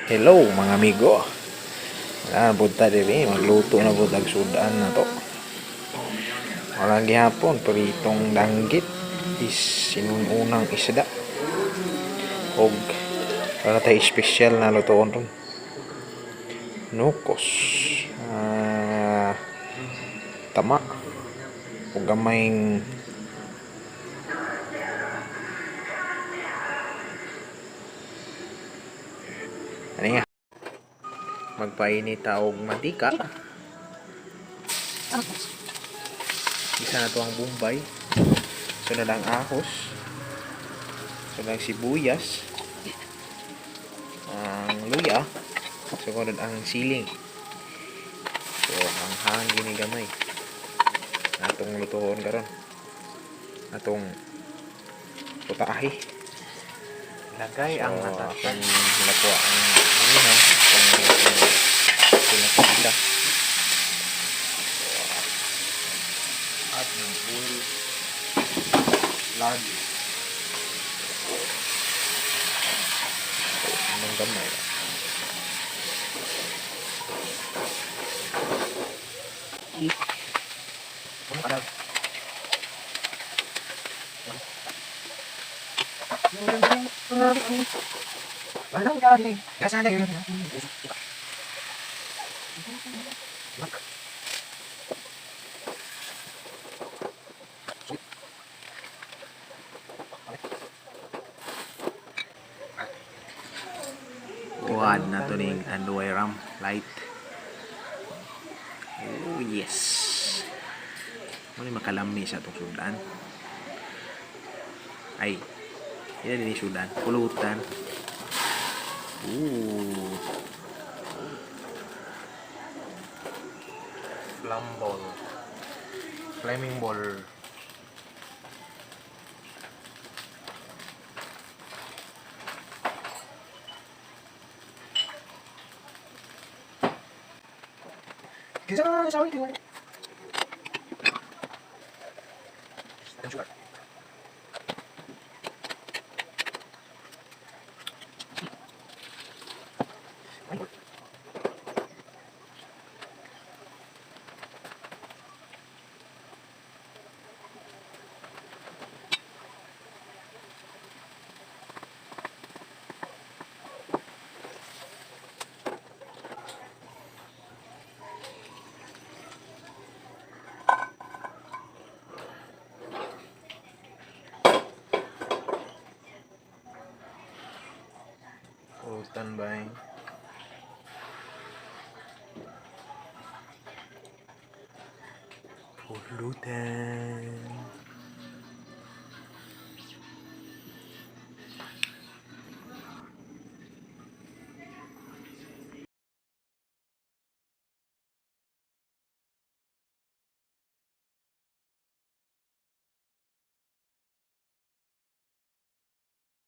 Hello mga amigo. Wala na punta diri, magluto na po sudan na to. Wala gihapon, pritong danggit is sinununang isda. Og para tayo special na lutoon ron. Nukos. Tama. Og gamayng ano nga? Magpainit og mantika. Isa na to ang Bombay. Sunod ang ahos. Sunod ang sibuyas. Ang luya. Sunod ang siling. So, ang hangin ni gamay. Atong lutuhon karon. Atong putahe. Lagay ang atong nakuha ang ano atong pinakita. at ng oil, lard, Anong gamay. walang galing. Kasali yun. Kuhan na to ning Anduay Ram Light. Oh yes. Muna makalami sa itong sudan. Ay, yan din yung sudan. Pulutan. Ooh. Flambol. Flaming ball. Kisa sa akin tingnan. Ang sugar. Pulutan ba eh? Pulutan.